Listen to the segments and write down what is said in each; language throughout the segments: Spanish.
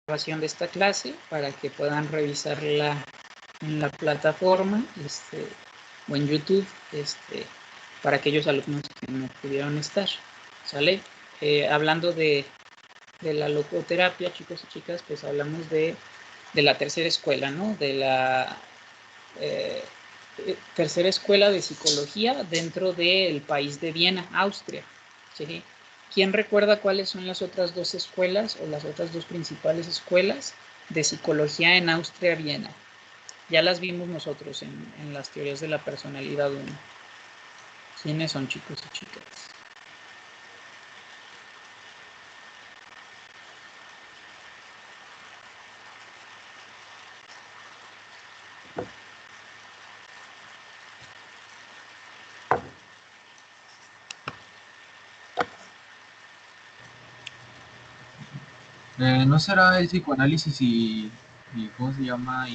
grabación de esta clase para que puedan revisarla en la plataforma o en YouTube para aquellos alumnos que no pudieron estar, ¿sale? Hablando de la logoterapia, chicos y chicas, pues hablamos de la tercera escuela, ¿no? De la tercera escuela de psicología dentro del país de Viena, Austria, ¿sí? ¿Quién recuerda cuáles son las otras dos escuelas o las otras dos principales escuelas de psicología en Austria, Viena? Ya las vimos nosotros en las teorías de la personalidad 1. ¿Quiénes son, chicos y chicas? ¿No será el psicoanálisis y cómo se llama?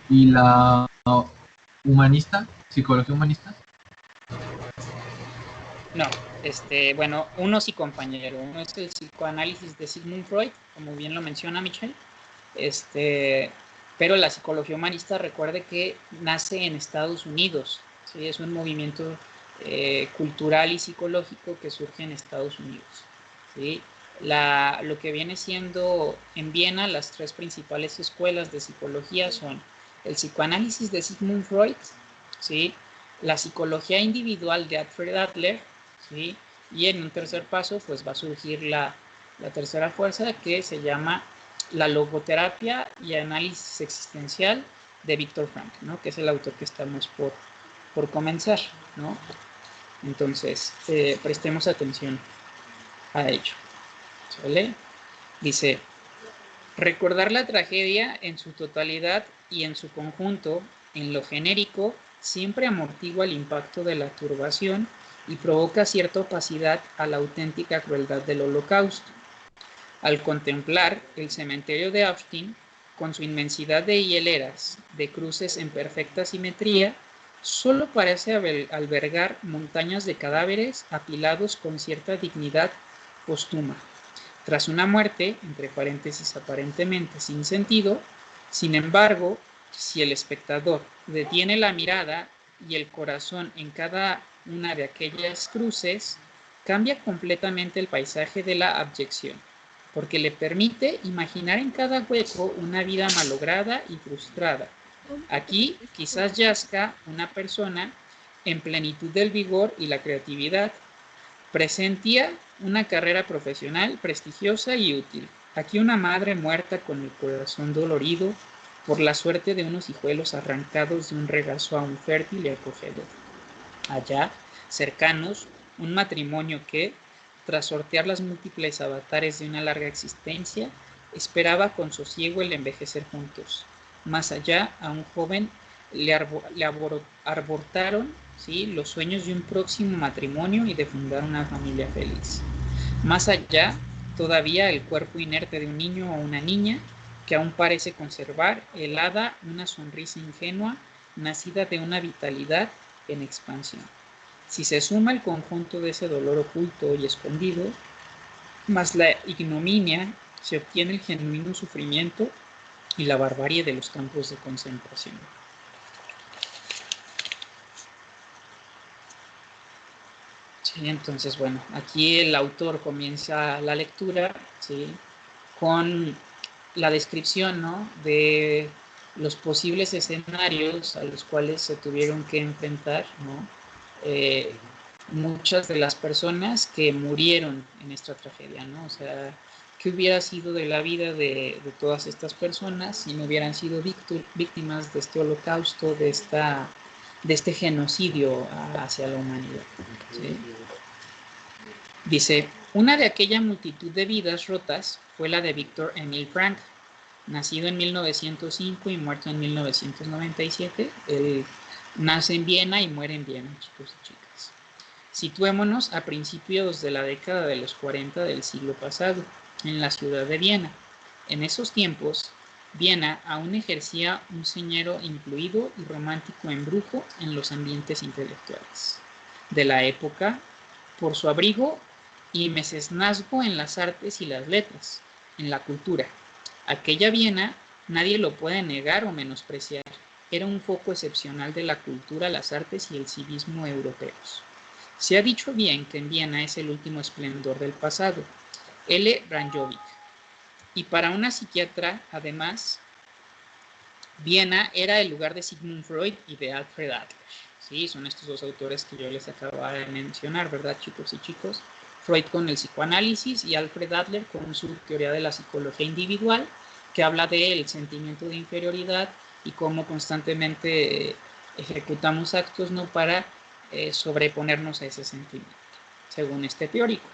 Y la humanista, psicología humanista? No, bueno, uno sí, compañero. Uno es el psicoanálisis de Sigmund Freud, como bien lo menciona Michelle. Pero la psicología humanista, recuerde que nace en Estados Unidos, ¿sí? Es un movimiento cultural y psicológico que surge en Estados Unidos, ¿sí? Lo que viene siendo en Viena, las tres principales escuelas de psicología son el psicoanálisis de Sigmund Freud, ¿sí? La psicología individual de Alfred Adler, ¿sí? Y en un tercer paso pues va a surgir la tercera fuerza, que se llama la logoterapia y análisis existencial de Viktor Frankl, ¿no? Que es el autor que estamos por comenzar, ¿no? Entonces, prestemos atención a ello, ¿vale? Dice, recordar la tragedia en su totalidad y en su conjunto, en lo genérico, siempre amortigua el impacto de la turbación y provoca cierta opacidad a la auténtica crueldad del Holocausto. Al contemplar el cementerio de Austin, con su inmensidad de hileras de cruces en perfecta simetría, solo parece albergar montañas de cadáveres apilados con cierta dignidad póstuma. Tras una muerte, entre paréntesis aparentemente sin sentido, sin embargo, si el espectador detiene la mirada y el corazón en cada una de aquellas cruces, cambia completamente el paisaje de la abyección, porque le permite imaginar en cada hueco una vida malograda y frustrada. Aquí quizás yazca una persona en plenitud del vigor y la creatividad. Presentía una carrera profesional prestigiosa y útil. Aquí una madre muerta con el corazón dolorido por la suerte de unos hijuelos arrancados de un regazo aún fértil y acogedor. Allá, cercanos, un matrimonio que, tras sortear las múltiples avatares de una larga existencia, esperaba con sosiego el envejecer juntos. Más allá, a un joven le abortaron, ¿sí?, los sueños de un próximo matrimonio y de fundar una familia feliz. Más allá, todavía el cuerpo inerte de un niño o una niña que aún parece conservar helada una sonrisa ingenua nacida de una vitalidad en expansión. Si se suma el conjunto de ese dolor oculto y escondido, más la ignominia, se obtiene el genuino sufrimiento y la barbarie de los campos de concentración. Sí, entonces, bueno, aquí el autor comienza la lectura, ¿sí?, con la descripción, ¿no?, de los posibles escenarios a los cuales se tuvieron que enfrentar, ¿no?, muchas de las personas que murieron en esta tragedia, ¿no? O sea, ¿qué hubiera sido de la vida de todas estas personas si no hubieran sido víctimas de este holocausto, de este genocidio hacia la humanidad? ¿Sí? Dice, una de aquella multitud de vidas rotas fue la de Viktor Emil Frankl, nacido en 1905 y muerto en 1997. Él nace en Viena y muere en Viena, chicos y chicas. Situémonos a principios de la década de los 40 del siglo pasado, en la ciudad de Viena. En esos tiempos, Viena aún ejercía un señero influido y romántico embrujo en los ambientes intelectuales de la época por su abrigo y mecenazgo en las artes y las letras, en la cultura. Aquella Viena nadie lo puede negar o menospreciar. Era un foco excepcional de la cultura, las artes y el civismo europeos. Se ha dicho bien que en Viena es el último esplendor del pasado. L. Branjovic. Y para una psiquiatra, además, Viena era el lugar de Sigmund Freud y de Alfred Adler. Sí, son estos dos autores que yo les acababa de mencionar, ¿verdad, chicos y chicos? Freud con el psicoanálisis y Alfred Adler con su teoría de la psicología individual, que habla del sentimiento de inferioridad y cómo constantemente ejecutamos actos no para sobreponernos a ese sentimiento, según este teórico.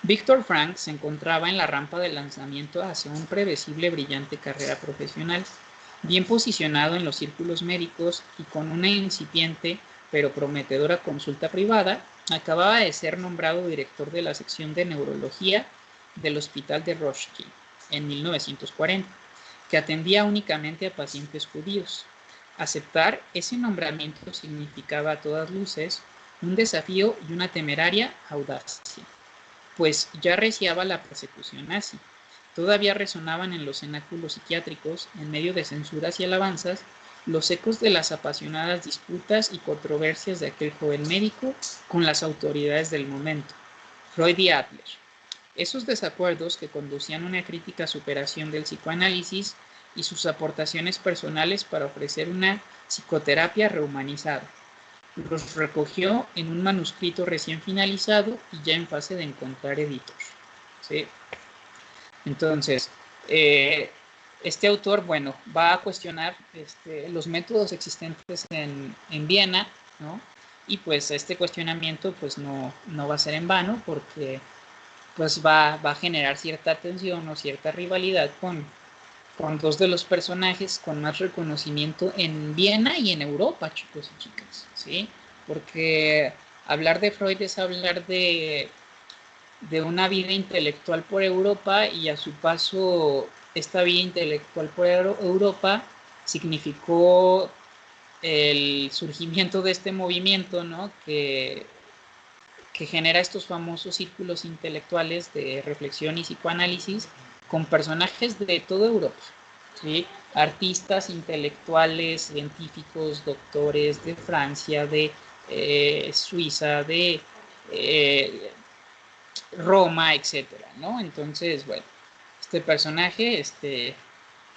Víctor Frank se encontraba en la rampa de lanzamiento hacia una previsible brillante carrera profesional, bien posicionado en los círculos médicos y con una incipiente pero prometedora consulta privada. Acababa de ser nombrado director de la sección de neurología del Hospital de Rothschild en 1940, que atendía únicamente a pacientes judíos. Aceptar ese nombramiento significaba a todas luces un desafío y una temeraria audacia, pues ya reciaba la persecución nazi. Todavía resonaban en los cenáculos psiquiátricos, en medio de censuras y alabanzas, los ecos de las apasionadas disputas y controversias de aquel joven médico con las autoridades del momento, Freud y Adler. Esos desacuerdos que conducían a una crítica superación del psicoanálisis y sus aportaciones personales para ofrecer una psicoterapia rehumanizada. Los recogió en un manuscrito recién finalizado y ya en fase de encontrar editor. ¿Sí? Entonces, este autor, bueno, va a cuestionar los métodos existentes en Viena, ¿no? Y pues este cuestionamiento pues no va a ser en vano porque pues va a generar cierta tensión o cierta rivalidad con dos de los personajes con más reconocimiento en Viena y en Europa, chicos y chicas, ¿sí? Porque hablar de Freud es hablar de una vida intelectual por Europa, y a su paso esta vida intelectual por Europa significó el surgimiento de este movimiento, ¿no? que genera estos famosos círculos intelectuales de reflexión y psicoanálisis con personajes de toda Europa, ¿sí? Artistas, intelectuales, científicos, doctores de Francia, de Suiza, de Roma, etcétera, ¿no? Entonces, bueno, este personaje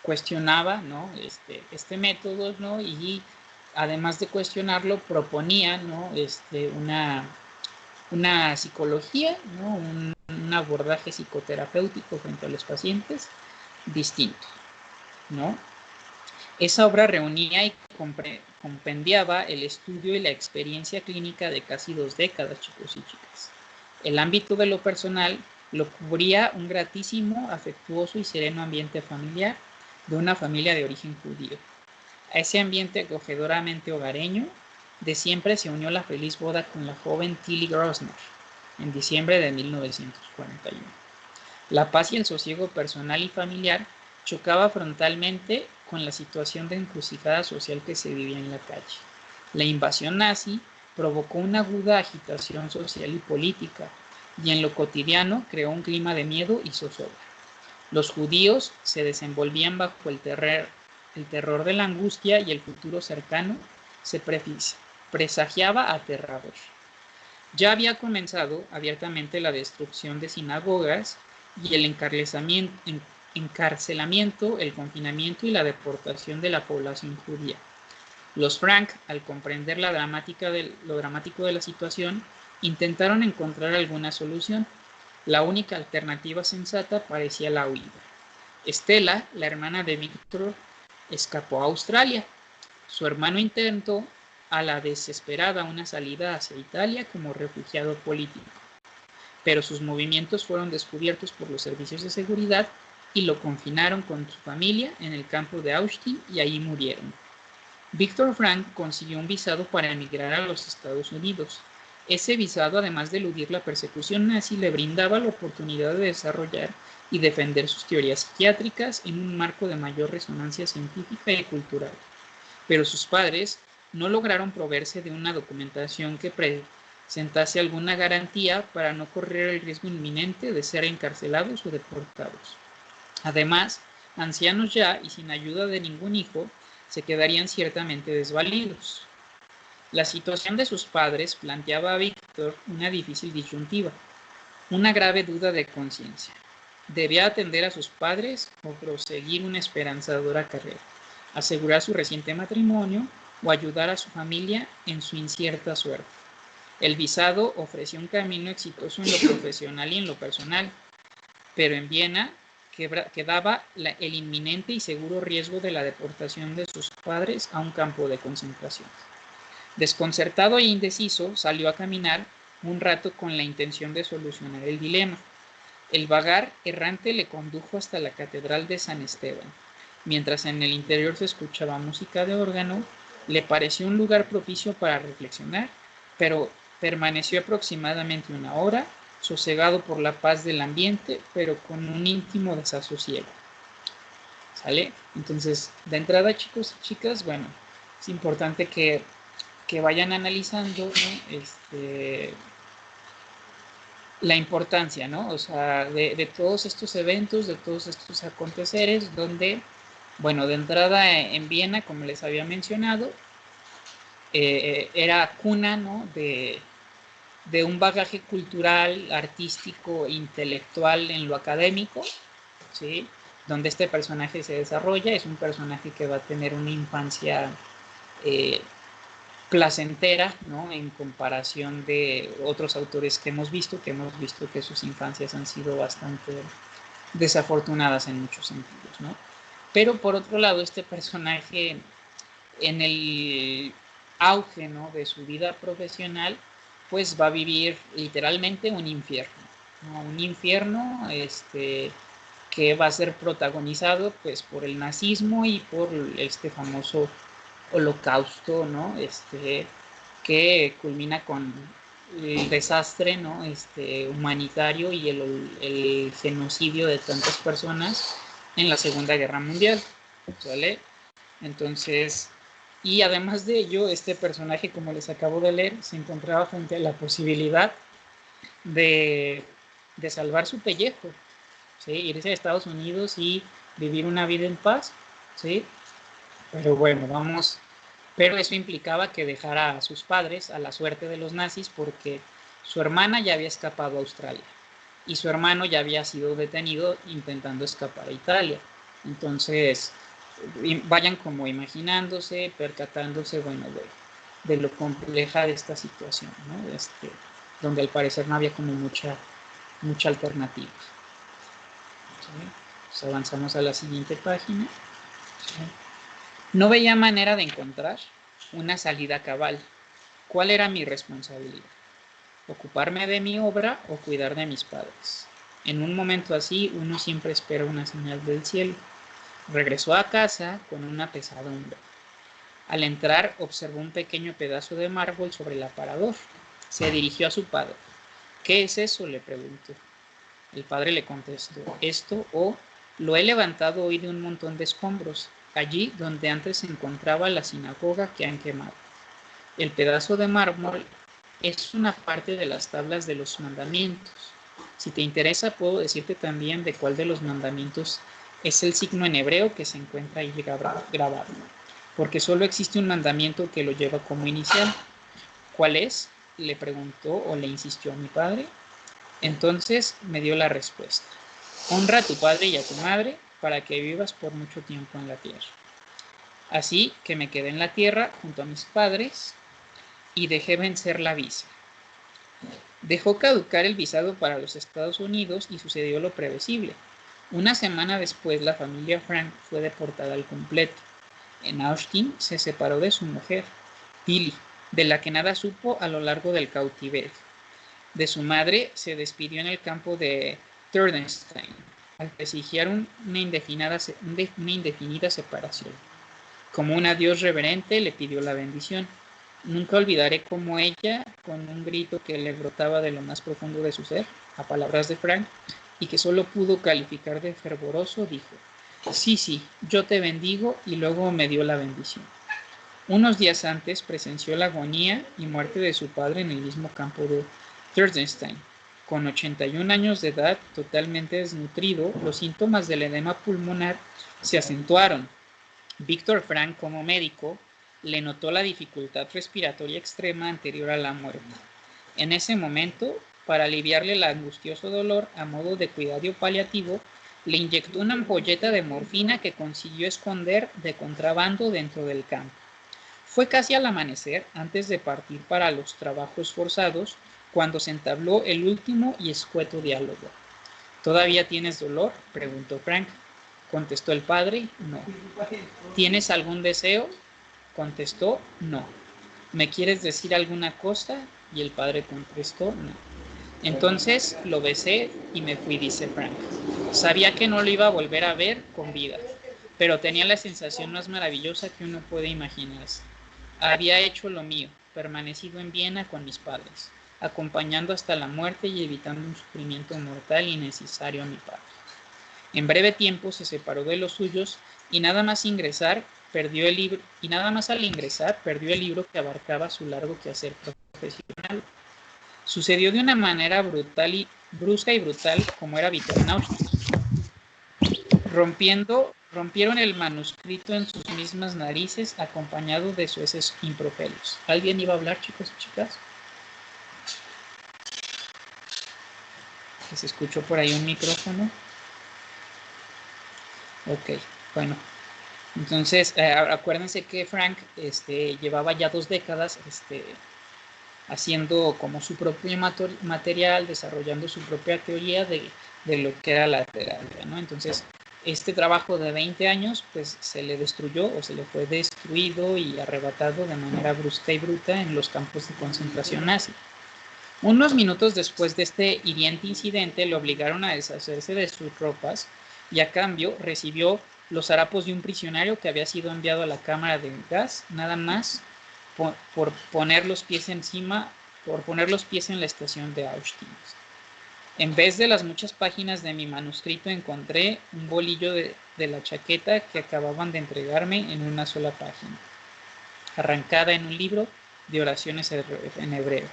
cuestionaba, ¿no? este método, ¿no? Y además de cuestionarlo, proponía, ¿no? una psicología, ¿no? Un abordaje psicoterapéutico frente a los pacientes distinto, ¿no? Esa obra reunía y compendiaba el estudio y la experiencia clínica de casi 2 décadas, chicos y chicas. El ámbito de lo personal lo cubría un gratísimo, afectuoso y sereno ambiente familiar de una familia de origen judío. A ese ambiente acogedoramente hogareño de siempre se unió la feliz boda con la joven Tilly Grosner en diciembre de 1941. La paz y el sosiego personal y familiar chocaba frontalmente con la situación de encrucijada social que se vivía en la calle. La invasión nazi provocó una aguda agitación social y política, y en lo cotidiano creó un clima de miedo y zozobra. Los judíos se desenvolvían bajo el terror de la angustia, y el futuro cercano se presagiaba aterrador. Ya había comenzado abiertamente la destrucción de sinagogas y el encarcelamiento, el confinamiento y la deportación de la población judía. Los Frank, al comprender lo dramático de la situación, intentaron encontrar alguna solución. La única alternativa sensata parecía la huida. Estela, la hermana de Víctor, escapó a Australia. Su hermano intentó a la desesperada una salida hacia Italia como refugiado político, pero sus movimientos fueron descubiertos por los servicios de seguridad y lo confinaron con su familia en el campo de Auschwitz, y allí murieron. Víctor Frank consiguió un visado para emigrar a los Estados Unidos. Ese visado, además de eludir la persecución nazi, le brindaba la oportunidad de desarrollar y defender sus teorías psiquiátricas en un marco de mayor resonancia científica y cultural. Pero sus padres no lograron proveerse de una documentación que sentase alguna garantía para no correr el riesgo inminente de ser encarcelados o deportados. Además, ancianos ya y sin ayuda de ningún hijo, se quedarían ciertamente desvalidos. La situación de sus padres planteaba a Víctor una difícil disyuntiva, una grave duda de conciencia. Debía atender a sus padres o proseguir una esperanzadora carrera, asegurar su reciente matrimonio o ayudar a su familia en su incierta suerte. El visado ofreció un camino exitoso en lo profesional y en lo personal, pero en Viena quedaba el inminente y seguro riesgo de la deportación de sus padres a un campo de concentración. Desconcertado e indeciso, salió a caminar un rato con la intención de solucionar el dilema. El vagar errante le condujo hasta la catedral de San Esteban. Mientras en el interior se escuchaba música de órgano, le pareció un lugar propicio para reflexionar, pero permaneció aproximadamente una hora, sosegado por la paz del ambiente, pero con un íntimo desasosiego. ¿Sale? Entonces, de entrada, chicos y chicas, bueno, es importante que vayan analizando, ¿no? La importancia, ¿no? O sea, de todos estos eventos, de todos estos aconteceres, donde, bueno, de entrada en Viena, como les había mencionado, era cuna, ¿no? De un bagaje cultural, artístico, intelectual en lo académico, ¿sí? Donde este personaje se desarrolla, es un personaje que va a tener una infancia placentera, ¿no? En comparación de otros autores que hemos visto que sus infancias han sido bastante desafortunadas en muchos sentidos, ¿no? Pero por otro lado, este personaje en el auge, ¿no? De su vida profesional, pues va a vivir literalmente un infierno, ¿no? Un infierno que va a ser protagonizado pues por el nazismo y por este famoso holocausto, ¿no? Que culmina con el desastre, ¿no? Humanitario y el genocidio de tantas personas en la Segunda Guerra Mundial, ¿vale? Entonces, y además de ello, este personaje, como les acabo de leer, se encontraba frente a la posibilidad de salvar su pellejo, ¿sí? Irse a Estados Unidos y vivir una vida en paz, ¿sí? Pero bueno, vamos, pero eso implicaba que dejara a sus padres a la suerte de los nazis porque su hermana ya había escapado a Australia y su hermano ya había sido detenido intentando escapar a Italia. Entonces, vayan como imaginándose, percatándose, bueno, de lo compleja de esta situación, ¿no? Donde al parecer no había como mucha alternativa. ¿Sí? Pues avanzamos a la siguiente página. ¿Sí? No veía manera de encontrar una salida cabal. ¿Cuál era mi responsabilidad? ¿Ocuparme de mi obra o cuidar de mis padres? En un momento así, uno siempre espera una señal del cielo. Regresó a casa con una pesadumbre. Al entrar, observó un pequeño pedazo de mármol sobre el aparador. Se dirigió a su padre. ¿Qué es eso?, le preguntó. El padre le contestó, esto lo he levantado hoy de un montón de escombros, allí donde antes se encontraba la sinagoga que han quemado. El pedazo de mármol es una parte de las tablas de los mandamientos. Si te interesa, puedo decirte también de cuál de los mandamientos es el signo en hebreo que se encuentra ahí grabado, porque solo existe un mandamiento que lo lleva como inicial. ¿Cuál es?, le preguntó o le insistió a mi padre. Entonces me dio la respuesta. Honra a tu padre y a tu madre para que vivas por mucho tiempo en la tierra. Así que me quedé en la tierra junto a mis padres y dejé vencer la visa. Dejó caducar el visado para los Estados Unidos y sucedió lo previsible. Una semana después la familia Frank fue deportada al completo. En Austin se separó de su mujer, Tilly, de la que nada supo a lo largo del cautiverio. De su madre se despidió en el campo de Turnstein, al presagiar una indefinida separación. Como un adiós reverente, le pidió la bendición. Nunca olvidaré cómo ella, con un grito que le brotaba de lo más profundo de su ser, a palabras de Frank, y que solo pudo calificar de fervoroso, dijo, sí, yo te bendigo, y luego me dio la bendición. Unos días antes presenció la agonía y muerte de su padre en el mismo campo de Theresienstadt. Con 81 años de edad, totalmente desnutrido, los síntomas del edema pulmonar se acentuaron. Víctor Frank, como médico, le notó la dificultad respiratoria extrema anterior a la muerte. En ese momento, para aliviarle el angustioso dolor, a modo de cuidado paliativo, le inyectó una ampolleta de morfina que consiguió esconder de contrabando dentro del campo. Fue casi al amanecer, antes de partir para los trabajos forzados, cuando se entabló el último y escueto diálogo. ¿Todavía tienes dolor?, preguntó Frank. Contestó el padre, no. ¿Tienes algún deseo? Contestó, no. ¿Me quieres decir alguna cosa? Y el padre contestó, no. Entonces lo besé y me fui, dice Frank. Sabía que no lo iba a volver a ver con vida, pero tenía la sensación más maravillosa que uno puede imaginarse. Había hecho lo mío, permanecido en Viena con mis padres, acompañando hasta la muerte y evitando un sufrimiento mortal innecesario a mi padre. En breve tiempo se separó de los suyos y nada más al ingresar perdió el libro que abarcaba su largo quehacer profesional. Sucedió de una manera brusca y brutal, como era habitual en Auschwitz. Rompieron el manuscrito en sus mismas narices, acompañado de sueces improperios. ¿Alguien iba a hablar, chicos y chicas? ¿Se escuchó por ahí un micrófono? Ok, bueno. Entonces, acuérdense que Frank llevaba ya 2 décadas haciendo como su propio material, desarrollando su propia teoría de lo que era la terapia, ¿no? Entonces, este trabajo de 20 años, pues se le destruyó o se le fue destruido y arrebatado de manera brusca y bruta en los campos de concentración nazi. Unos minutos después de este hiriente incidente, le obligaron a deshacerse de sus ropas y a cambio recibió los harapos de un prisionero que había sido enviado a la cámara de gas, nada más por poner los pies en la estación de Auschwitz. En vez de las muchas páginas de mi manuscrito, encontré un bolillo de la chaqueta que acababan de entregarme en una sola página, arrancada en un libro de oraciones en hebreo,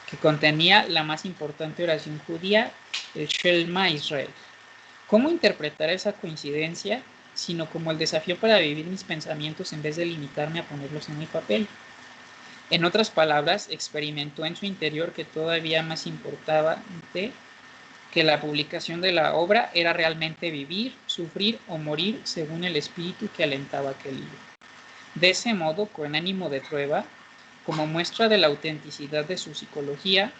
que contenía la más importante oración judía, el Shema Israel. ¿Cómo interpretar esa coincidencia, sino como el desafío para vivir mis pensamientos en vez de limitarme a ponerlos en el papel? En otras palabras, experimentó en su interior que todavía más importante que la publicación de la obra era realmente vivir, sufrir o morir según el espíritu que alentaba aquel libro. De ese modo, con ánimo de prueba, como muestra de la autenticidad de su psicología,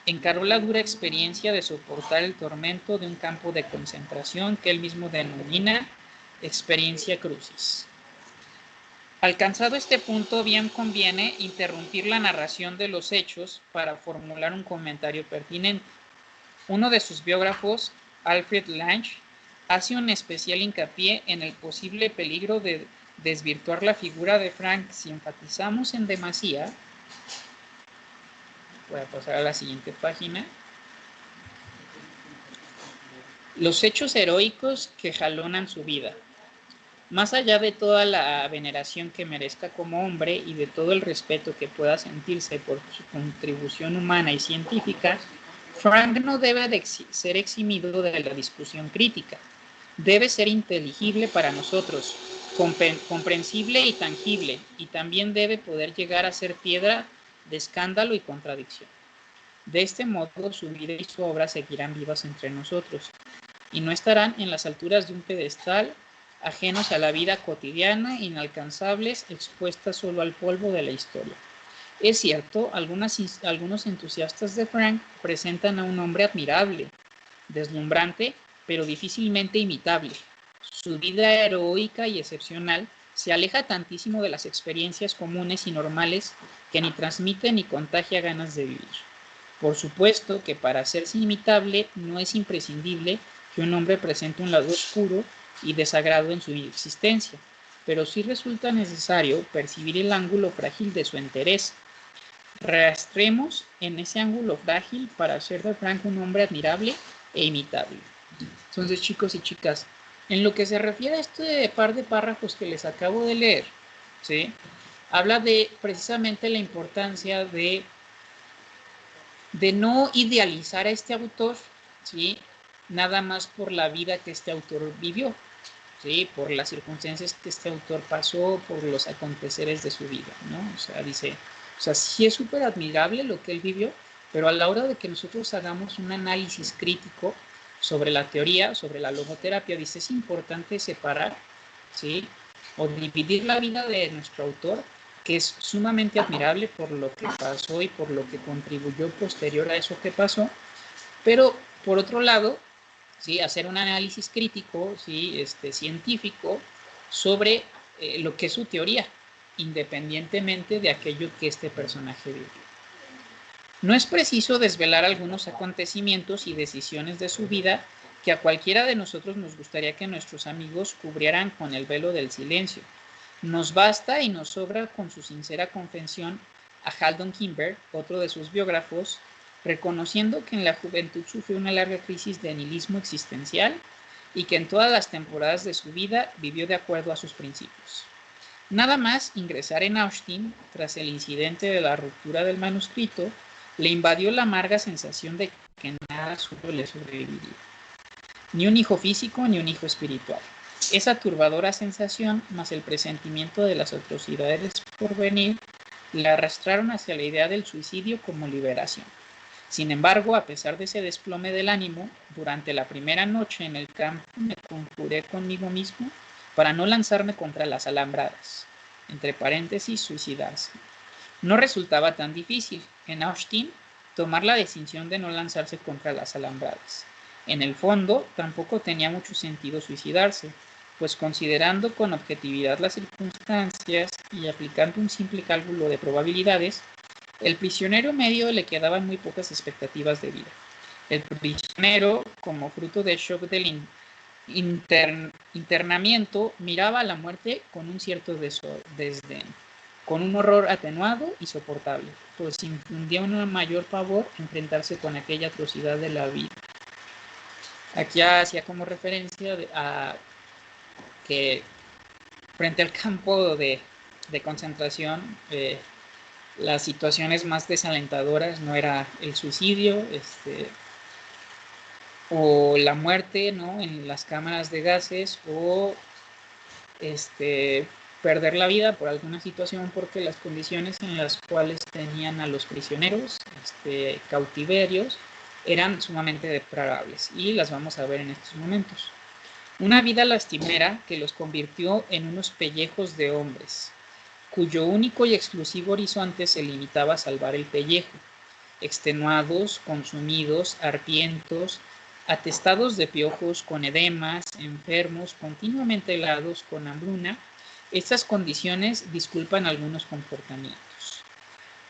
encaró la dura experiencia de soportar el tormento de un campo de concentración que él mismo denomina experiencia crucis. Alcanzado este punto, bien conviene interrumpir la narración de los hechos para formular un comentario pertinente. Uno de sus biógrafos, Alfred Lange, hace un especial hincapié en el posible peligro de desvirtuar la figura de Frank si enfatizamos en demasía. Voy a pasar a la siguiente página. Los hechos heroicos que jalonan su vida. Más allá de toda la veneración que merezca como hombre y de todo el respeto que pueda sentirse por su contribución humana y científica, Frank no debe de ser eximido de la discusión crítica. Debe ser inteligible para nosotros, comprensible y tangible, y también debe poder llegar a ser piedra de escándalo y contradicción. De este modo, su vida y su obra seguirán vivas entre nosotros, y no estarán en las alturas de un pedestal, ajenos a la vida cotidiana, inalcanzables, expuestas solo al polvo de la historia. Es cierto, algunos entusiastas de Frank presentan a un hombre admirable, deslumbrante, pero difícilmente imitable. Su vida heroica y excepcional se aleja tantísimo de las experiencias comunes y normales que ni transmite ni contagia ganas de vivir. Por supuesto que para hacerse imitable no es imprescindible que un hombre presente un lado oscuro y desagrado en su existencia, pero sí resulta necesario percibir el ángulo frágil de su entereza. Rastreemos en ese ángulo frágil para hacer de Frank un hombre admirable e imitable. Entonces, chicos y chicas, en lo que se refiere a este par de párrafos que les acabo de leer, ¿sí? habla de precisamente la importancia de no idealizar a este autor, ¿sí? Nada más por la vida que este autor vivió, ¿sí? Por las circunstancias que este autor pasó, por los aconteceres de su vida, ¿no? O sea, dice, o sea, sí es súper admirable lo que él vivió, pero a la hora de que nosotros hagamos un análisis crítico sobre la teoría, sobre la logoterapia, dice, es importante separar, ¿sí? O dividir la vida de nuestro autor, que es sumamente admirable por lo que pasó y por lo que contribuyó posterior a eso que pasó, pero por otro lado, ¿sí? Hacer un análisis crítico, ¿sí? Científico sobre lo que es su teoría, independientemente de aquello que este personaje vivió. No es preciso desvelar algunos acontecimientos y decisiones de su vida que a cualquiera de nosotros nos gustaría que nuestros amigos cubrieran con el velo del silencio. Nos basta y nos sobra con su sincera confesión a Haldon Kimber, otro de sus biógrafos, reconociendo que en la juventud sufrió una larga crisis de nihilismo existencial y que en todas las temporadas de su vida vivió de acuerdo a sus principios. Nada más ingresar en Austin, tras el incidente de la ruptura del manuscrito, le invadió la amarga sensación de que nada suyo le sobreviviría. Ni un hijo físico ni un hijo espiritual. Esa turbadora sensación, más el presentimiento de las atrocidades por venir, le arrastraron hacia la idea del suicidio como liberación. Sin embargo, a pesar de ese desplome del ánimo, durante la primera noche en el campo me conjuré conmigo mismo para no lanzarme contra las alambradas, entre paréntesis, suicidarse. No resultaba tan difícil, en Austin, tomar la decisión de no lanzarse contra las alambradas. En el fondo, tampoco tenía mucho sentido suicidarse, pues considerando con objetividad las circunstancias y aplicando un simple cálculo de probabilidades, el prisionero medio le quedaban muy pocas expectativas de vida. El prisionero, como fruto del shock del internamiento, miraba a la muerte con un cierto desdén, con un horror atenuado y soportable, pues infundía un mayor pavor enfrentarse con aquella atrocidad de la vida. Aquí hacía como referencia a que frente al campo de concentración, las situaciones más desalentadoras no era el suicidio, o la muerte, ¿no? En las cámaras de gases, o perder la vida por alguna situación, porque las condiciones en las cuales tenían a los prisioneros, cautiverios, eran sumamente deplorables, y las vamos a ver en estos momentos. Una vida lastimera que los convirtió en unos pellejos de hombres, cuyo único y exclusivo horizonte se limitaba a salvar el pellejo. Extenuados, consumidos, hartientos, atestados de piojos, con edemas, enfermos, continuamente helados, con hambruna, estas condiciones disculpan algunos comportamientos.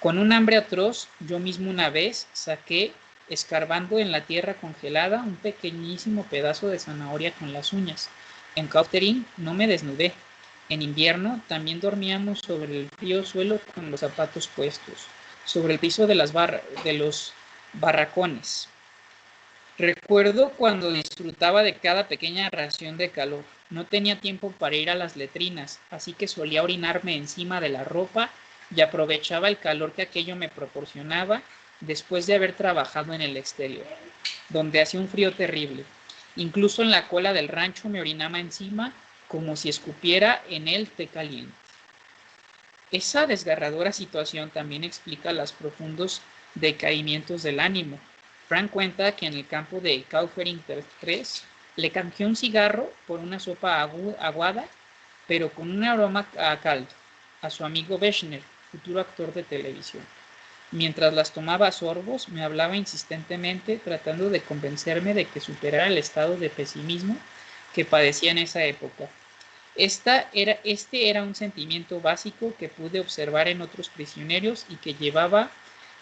Con un hambre atroz, yo mismo una vez saqué, escarbando en la tierra congelada, un pequeñísimo pedazo de zanahoria con las uñas. En Countering no me desnudé. En invierno también dormíamos sobre el frío suelo con los zapatos puestos, sobre el piso de los barracones. Recuerdo cuando disfrutaba de cada pequeña ración de calor. No tenía tiempo para ir a las letrinas, así que solía orinarme encima de la ropa y aprovechaba el calor que aquello me proporcionaba después de haber trabajado en el exterior, donde hacía un frío terrible. Incluso en la cola del rancho me orinaba encima como si escupiera en él té caliente. Esa desgarradora situación también explica los profundos decaimientos del ánimo. Frank cuenta que en el campo de Kaufering 3 le canjeó un cigarro por una sopa aguada, pero con un aroma a caldo, a su amigo Bechner, futuro actor de televisión. Mientras las tomaba a sorbos, me hablaba insistentemente, tratando de convencerme de que superara el estado de pesimismo que padecía en esa época. Este era un sentimiento básico que pude observar en otros prisioneros y que llevaba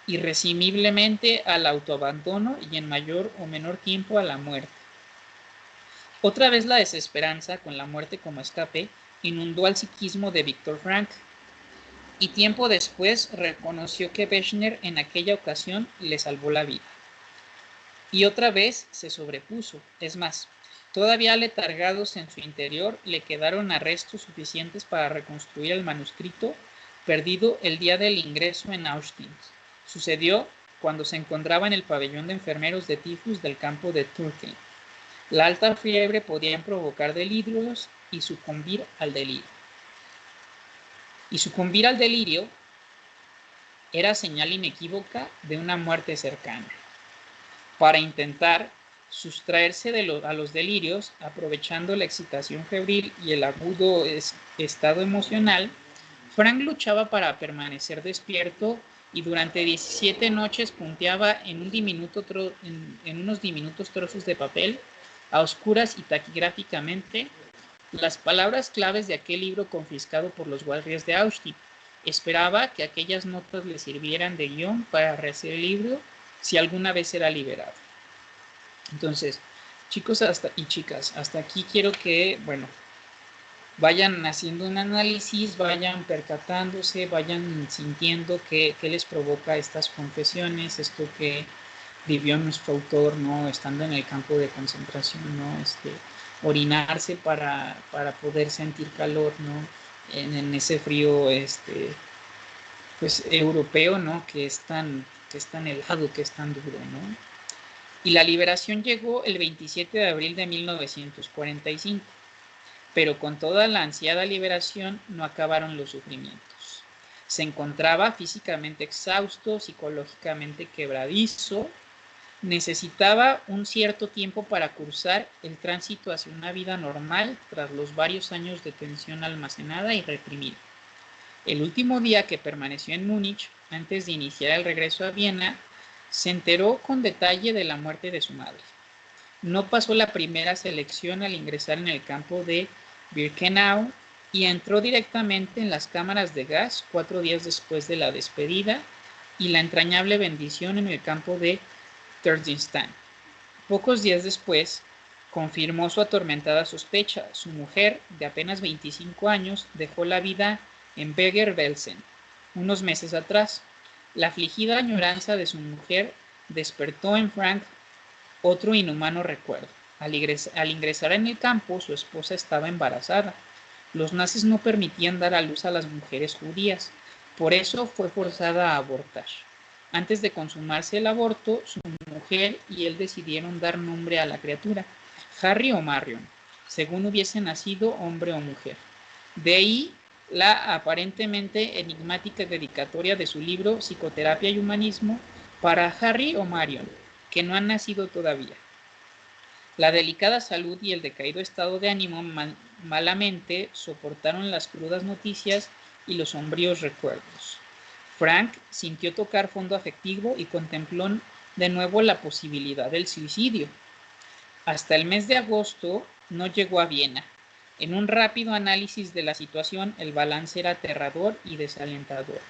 irresumiblemente al autoabandono y en mayor o menor tiempo a la muerte. Otra vez la desesperanza, con la muerte como escape, inundó al psiquismo de Viktor Frankl, y tiempo después reconoció que Bechner en aquella ocasión le salvó la vida. Y otra vez se sobrepuso, es más, todavía letargados en su interior, le quedaron arrestos suficientes para reconstruir el manuscrito, perdido el día del ingreso en Auschwitz. Sucedió cuando se encontraba en el pabellón de enfermeros de tifus del campo de Turkey. La alta fiebre podía provocar delirios y sucumbir al delirio. Y sucumbir al delirio era señal inequívoca de una muerte cercana. Para intentar sustraerse a los delirios, aprovechando la excitación febril y el agudo estado emocional, Frank luchaba para permanecer despierto y durante 17 noches punteaba en unos diminutos trozos de papel, a oscuras y taquigráficamente, las palabras claves de aquel libro confiscado por los guardias de Auschwitz. Esperaba que aquellas notas le sirvieran de guión para rehacer el libro si alguna vez era liberado. Entonces, chicos y chicas, hasta aquí quiero que, vayan haciendo un análisis, vayan percatándose, vayan sintiendo qué les provoca estas confesiones, esto que vivió nuestro autor, ¿no? Estando en el campo de concentración, ¿no? Orinarse para poder sentir calor, ¿no? En ese frío, pues europeo, ¿no? Que es tan helado, que es tan duro, ¿no? Y la liberación llegó el 27 de abril de 1945, pero con toda la ansiada liberación no acabaron los sufrimientos. Se encontraba físicamente exhausto, psicológicamente quebradizo, necesitaba un cierto tiempo para cursar el tránsito hacia una vida normal tras los varios años de tensión almacenada y reprimida. El último día que permaneció en Múnich, antes de iniciar el regreso a Viena, se enteró con detalle de la muerte de su madre. No pasó la primera selección al ingresar en el campo de Birkenau y entró directamente en las cámaras de gas 4 días después de la despedida y la entrañable bendición en el campo de Theresienstadt. Pocos días después, confirmó su atormentada sospecha. Su mujer, de apenas 25 años, dejó la vida en Bergen-Belsen unos meses atrás. La afligida añoranza de su mujer despertó en Frank otro inhumano recuerdo. Al ingresar en el campo, su esposa estaba embarazada. Los nazis no permitían dar a luz a las mujeres judías, por eso fue forzada a abortar. Antes de consumarse el aborto, su mujer y él decidieron dar nombre a la criatura, Harry o Marion, según hubiese nacido hombre o mujer. De ahí la aparentemente enigmática dedicatoria de su libro Psicoterapia y Humanismo para Harry o Marion, que no han nacido todavía. La delicada salud y el decaído estado de ánimo malamente soportaron las crudas noticias y los sombríos recuerdos. Frank sintió tocar fondo afectivo y contempló de nuevo la posibilidad del suicidio. Hasta el mes de agosto no llegó a Viena. En un rápido análisis de la situación, el balance era aterrador y desalentador.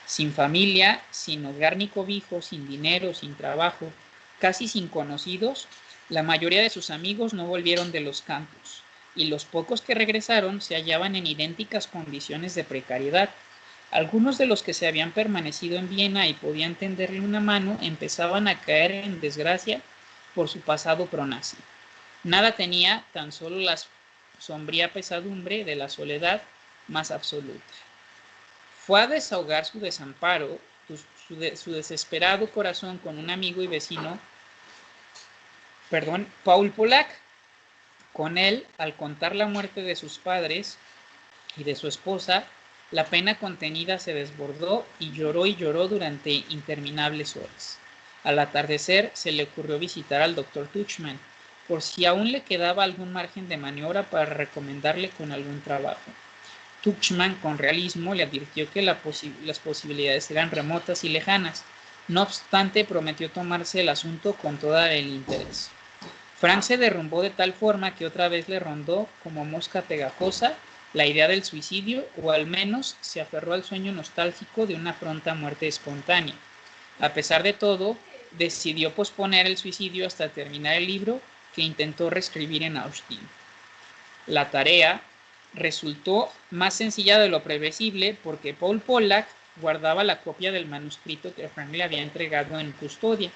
Sin familia, sin hogar ni cobijo, sin dinero, sin trabajo, casi sin conocidos, la mayoría de sus amigos no volvieron de los campos, y los pocos que regresaron se hallaban en idénticas condiciones de precariedad. Algunos de los que se habían permanecido en Viena y podían tenderle una mano empezaban a caer en desgracia por su pasado pronazi. Nada tenía, tan solo la sombría pesadumbre de la soledad más absoluta. Fue a desahogar su desamparo, su desesperado corazón con un amigo y vecino, Paul Polak. Con él, al contar la muerte de sus padres y de su esposa, la pena contenida se desbordó y lloró durante interminables horas. Al atardecer se le ocurrió visitar al doctor Tuchman, por si aún le quedaba algún margen de maniobra para recomendarle con algún trabajo. Tuchman, con realismo, le advirtió que las posibilidades eran remotas y lejanas. No obstante, prometió tomarse el asunto con todo el interés. Frank se derrumbó de tal forma que otra vez le rondó como mosca pegajosa la idea del suicidio, o al menos se aferró al sueño nostálgico de una pronta muerte espontánea. A pesar de todo, decidió posponer el suicidio hasta terminar el libro que intentó reescribir en Auschwitz. La tarea resultó más sencilla de lo previsible porque Paul Polak guardaba la copia del manuscrito que Frank le había entregado en custodia,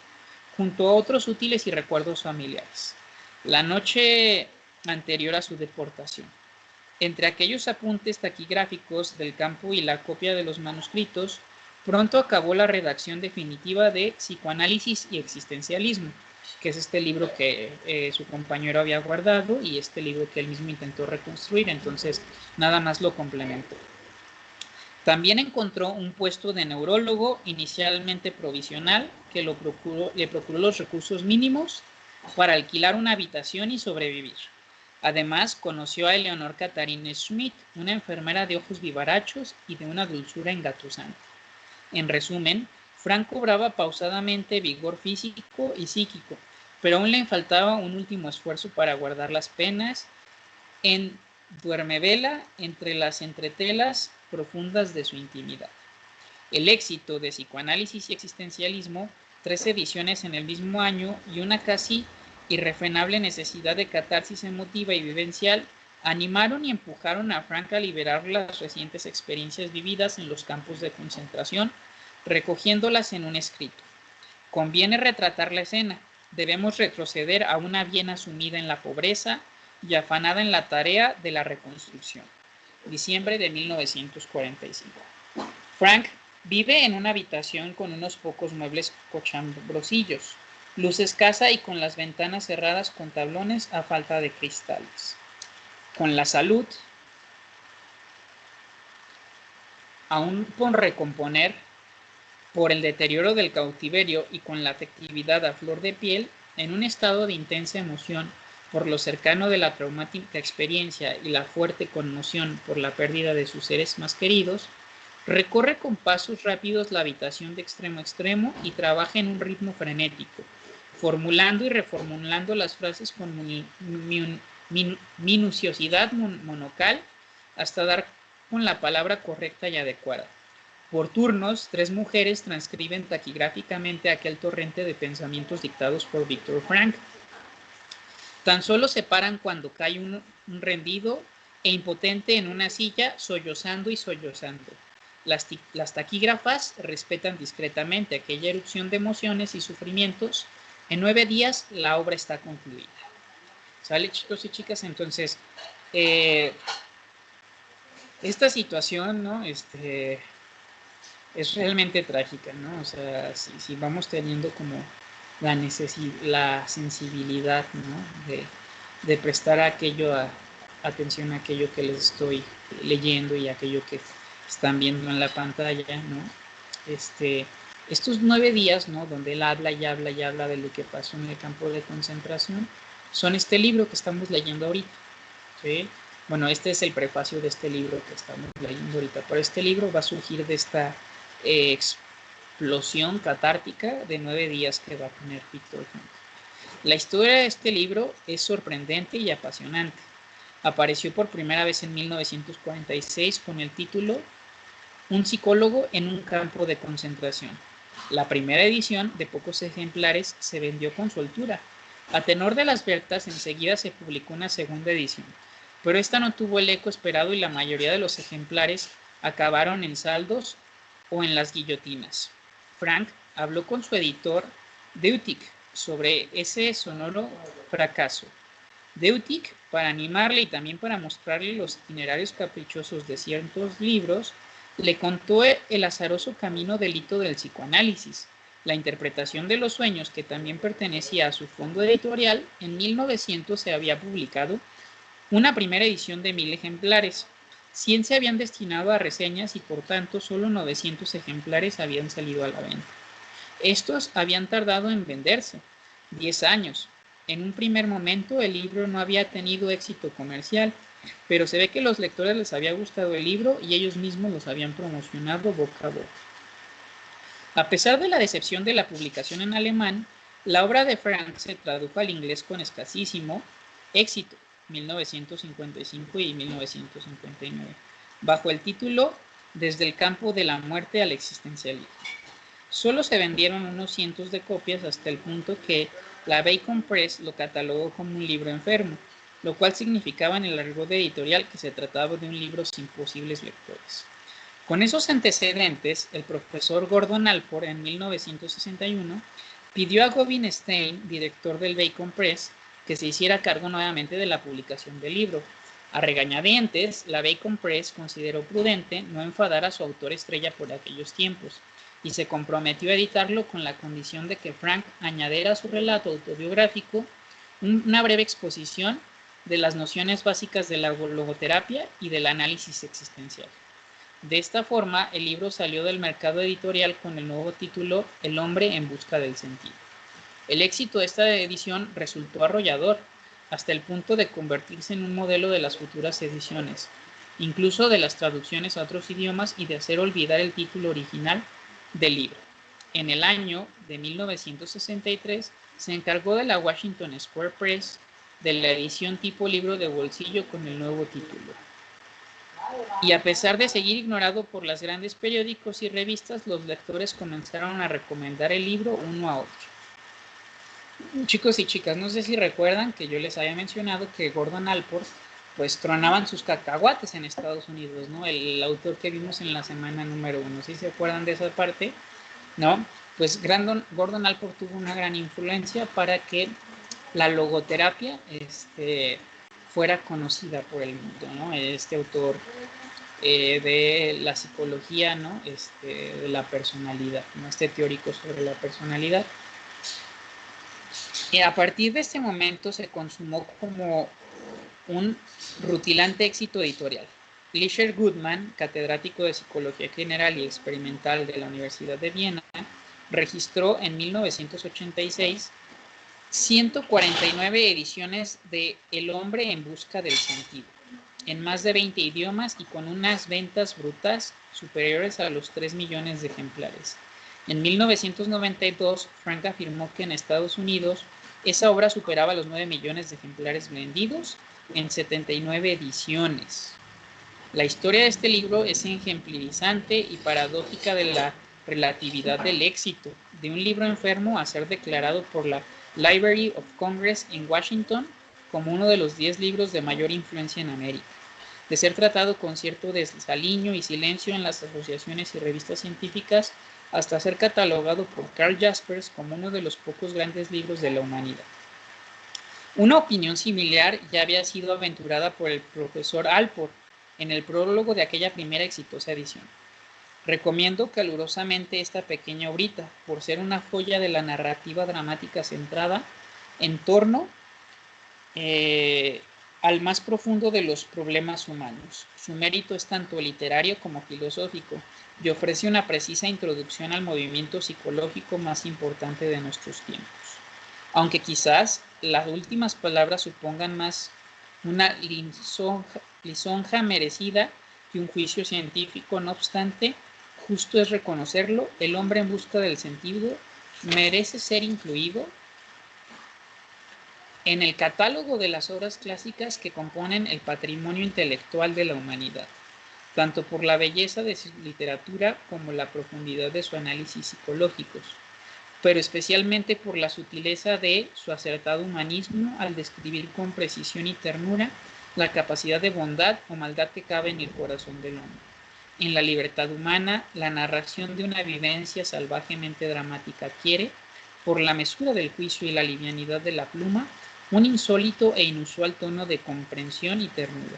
junto a otros útiles y recuerdos familiares, la noche anterior a su deportación. Entre aquellos apuntes taquigráficos del campo y la copia de los manuscritos, pronto acabó la redacción definitiva de Psicoanálisis y Existencialismo, que es este libro que su compañero había guardado y este libro que él mismo intentó reconstruir, entonces nada más lo complementó. También encontró un puesto de neurólogo inicialmente provisional que le procuró los recursos mínimos para alquilar una habitación y sobrevivir. Además, conoció a Eleonor Catharine Schmidt, una enfermera de ojos vivarachos y de una dulzura engatusante. En resumen, Frank cobraba pausadamente vigor físico y psíquico, pero aún le faltaba un último esfuerzo para guardar las penas en duermevela entre las entretelas profundas de su intimidad. El éxito de Psicoanálisis y Existencialismo, 3 ediciones en el mismo año y una casi irrefrenable necesidad de catarsis emotiva y vivencial, animaron y empujaron a Frank a liberar las recientes experiencias vividas en los campos de concentración, recogiéndolas en un escrito. Conviene retratar la escena. Debemos retroceder a una Viena sumida en la pobreza y afanada en la tarea de la reconstrucción. Diciembre de 1945. Frank vive en una habitación con unos pocos muebles cochambrosillos, luz escasa y con las ventanas cerradas con tablones a falta de cristales. Con la salud aún por recomponer por el deterioro del cautiverio y con la afectividad a flor de piel, en un estado de intensa emoción por lo cercano de la traumática experiencia y la fuerte conmoción por la pérdida de sus seres más queridos, recorre con pasos rápidos la habitación de extremo a extremo y trabaja en un ritmo frenético, formulando y reformulando las frases con minuciosidad monocal hasta dar con la palabra correcta y adecuada. Por turnos, 3 mujeres transcriben taquigráficamente aquel torrente de pensamientos dictados por Víctor Frank. Tan solo se paran cuando cae un rendido e impotente en una silla, sollozando y sollozando. Las taquígrafas respetan discretamente aquella erupción de emociones y sufrimientos. En 9 días la obra está concluida. ¿Sale, chicos y chicas? Entonces, esta situación, ¿no? Es realmente trágica, ¿no? O sea, si vamos teniendo como la sensibilidad, ¿no? De prestar atención a aquello que les estoy leyendo y a aquello que están viendo en la pantalla, ¿no? Estos 9 días, ¿no? Donde él habla y habla y habla de lo que pasó en el campo de concentración, son este libro que estamos leyendo ahorita, ¿sí? Bueno, este es el prefacio de este libro que estamos leyendo ahorita, pero este libro va a surgir de esta explosión catártica de 9 días que va a tener Víctor Frank. La historia de este libro es sorprendente y apasionante. Apareció por primera vez en 1946 con el título Un psicólogo en un campo de concentración. La primera edición, de pocos ejemplares, se vendió con soltura. A tenor de las ventas, enseguida se publicó una segunda edición, pero esta no tuvo el eco esperado y la mayoría de los ejemplares acabaron en saldos o en las guillotinas. Frank habló con su editor Deutig sobre ese sonoro fracaso. Deutig, para animarle y también para mostrarle los itinerarios caprichosos de ciertos libros, le contó el azaroso camino del hito del psicoanálisis, la interpretación de los sueños, que también pertenecía a su fondo editorial. En 1900 se había publicado una primera edición de 1000 ejemplares. 100 se habían destinado a reseñas y por tanto solo 900 ejemplares habían salido a la venta. Estos habían tardado en venderse 10 años. En un primer momento el libro no había tenido éxito comercial, pero se ve que los lectores les había gustado el libro y ellos mismos los habían promocionado boca a boca. A pesar de la decepción de la publicación en alemán, la obra de Frank se tradujo al inglés con escasísimo éxito, 1955 y 1959, bajo el título Desde el campo de la muerte al existencialismo. Solo se vendieron unos cientos de copias hasta el punto que la Bacon Press lo catalogó como un libro enfermo, lo cual significaba en el argot editorial que se trataba de un libro sin posibles lectores. Con esos antecedentes, el profesor Gordon Allport en 1961 pidió a Govin Stein, director del Bacon Press, que se hiciera cargo nuevamente de la publicación del libro. A regañadientes, la Bacon Press consideró prudente no enfadar a su autor estrella por aquellos tiempos y se comprometió a editarlo con la condición de que Frank añadiera a su relato autobiográfico una breve exposición de las nociones básicas de la logoterapia y del análisis existencial. De esta forma, el libro salió del mercado editorial con el nuevo título El hombre en busca del sentido. El éxito de esta edición resultó arrollador, hasta el punto de convertirse en un modelo de las futuras ediciones, incluso de las traducciones a otros idiomas y de hacer olvidar el título original del libro. En el año de 1963 se encargó de la Washington Square Press de la edición tipo libro de bolsillo con el nuevo título. Y a pesar de seguir ignorado por los grandes periódicos y revistas, los lectores comenzaron a recomendar el libro uno a otro. Chicos y chicas, no sé si recuerdan que yo les había mencionado que Gordon Allport pues tronaban sus cacahuates en Estados Unidos, ¿no? El autor que vimos en la semana número 1, ¿sí se acuerdan de esa parte? ¿No? Pues Gordon Allport tuvo una gran influencia para que la logoterapia fuera conocida por el mundo, ¿no? Este autor de la psicología, ¿no? De la personalidad, ¿no? Este teórico sobre la personalidad. Y a partir de este momento se consumó como un rutilante éxito editorial. Lisher Goodman, catedrático de Psicología General y Experimental de la Universidad de Viena, registró en 1986 149 ediciones de El hombre en busca del sentido, en más de 20 idiomas y con unas ventas brutas superiores a los 3 millones de ejemplares. En 1992, Frank afirmó que en Estados Unidos esa obra superaba los 9 millones de ejemplares vendidos en 79 ediciones. La historia de este libro es ejemplarizante y paradójica de la relatividad del éxito, de un libro enfermo a ser declarado por la Library of Congress en Washington como uno de los 10 libros de mayor influencia en América, de ser tratado con cierto desaliño y silencio en las asociaciones y revistas científicas, hasta ser catalogado por Carl Jaspers como uno de los pocos grandes libros de la humanidad. Una opinión similar ya había sido aventurada por el profesor Allport en el prólogo de aquella primera exitosa edición. Recomiendo calurosamente esta pequeña obrita, por ser una joya de la narrativa dramática centrada en torno al más profundo de los problemas humanos. Su mérito es tanto literario como filosófico y ofrece una precisa introducción al movimiento psicológico más importante de nuestros tiempos. Aunque quizás las últimas palabras supongan más una lisonja merecida que un juicio científico, no obstante, justo es reconocerlo, el hombre en busca del sentido merece ser incluido en el catálogo de las obras clásicas que componen el patrimonio intelectual de la humanidad, tanto por la belleza de su literatura como la profundidad de su análisis psicológicos, pero especialmente por la sutileza de su acertado humanismo al describir con precisión y ternura la capacidad de bondad o maldad que cabe en el corazón del hombre. En la libertad humana, la narración de una vivencia salvajemente dramática adquiere, por la mesura del juicio y la livianidad de la pluma, un insólito e inusual tono de comprensión y ternura.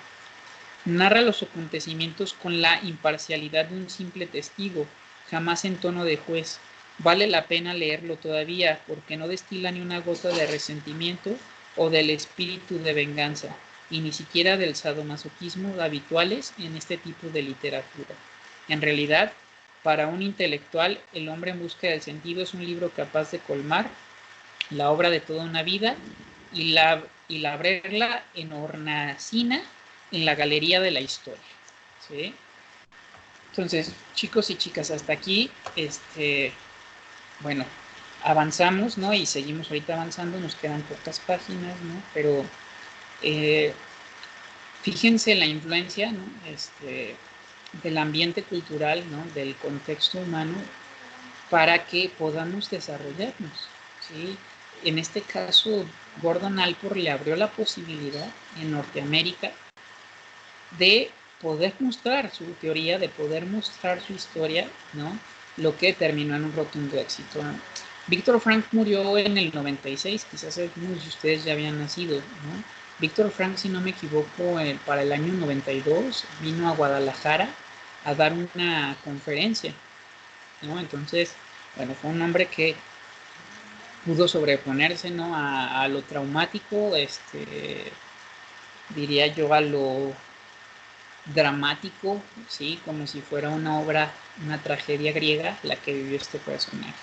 Narra los acontecimientos con la imparcialidad de un simple testigo, jamás en tono de juez. Vale la pena leerlo todavía, porque no destila ni una gota de resentimiento o del espíritu de venganza, y ni siquiera del sadomasoquismo habituales en este tipo de literatura. En realidad, para un intelectual, El hombre en busca del sentido es un libro capaz de colmar la obra de toda una vida y labrarla en hornacina en la galería de la historia. ¿Sí? Entonces, chicos y chicas, hasta aquí, bueno, avanzamos, ¿no? Y seguimos ahorita avanzando, nos quedan pocas páginas, ¿no? Pero fíjense la influencia, ¿no? Del ambiente cultural, ¿no? Del contexto humano para que podamos desarrollarnos, ¿sí? En este caso, Gordon Allport le abrió la posibilidad en Norteamérica de poder mostrar su teoría, de poder mostrar su historia, ¿no? Lo que terminó en un rotundo éxito, ¿no? Víctor Frank murió en el 96, quizás algunos de ustedes ya habían nacido, ¿no? Víctor Frank, si no me equivoco, para el año 92 vino a Guadalajara a dar una conferencia, ¿no? Entonces, bueno, fue un hombre que pudo sobreponerse, ¿no? a lo traumático, diría yo, a lo dramático, ¿sí? Como si fuera una obra, una tragedia griega, la que vivió este personaje.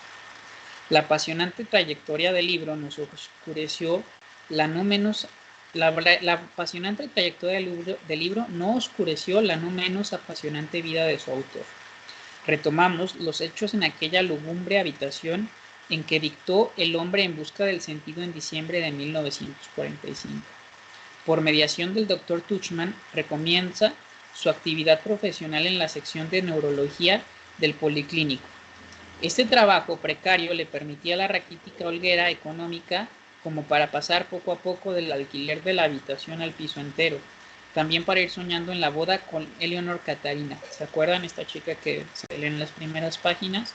La apasionante trayectoria del libro nos oscureció la no menos la apasionante trayectoria del libro no oscureció la no menos apasionante vida de su autor. Retomamos los hechos en aquella lúgubre habitación en que dictó El hombre en busca del sentido en diciembre de 1945. Por mediación del Dr. Tuchman, recomienza su actividad profesional en la sección de neurología del Policlínico. Este trabajo precario le permitía la raquítica holguera económica como para pasar poco a poco del alquiler de la habitación al piso entero, también para ir soñando en la boda con Eleanor Catarina. ¿Se acuerdan? Esta chica que se lee en las primeras páginas,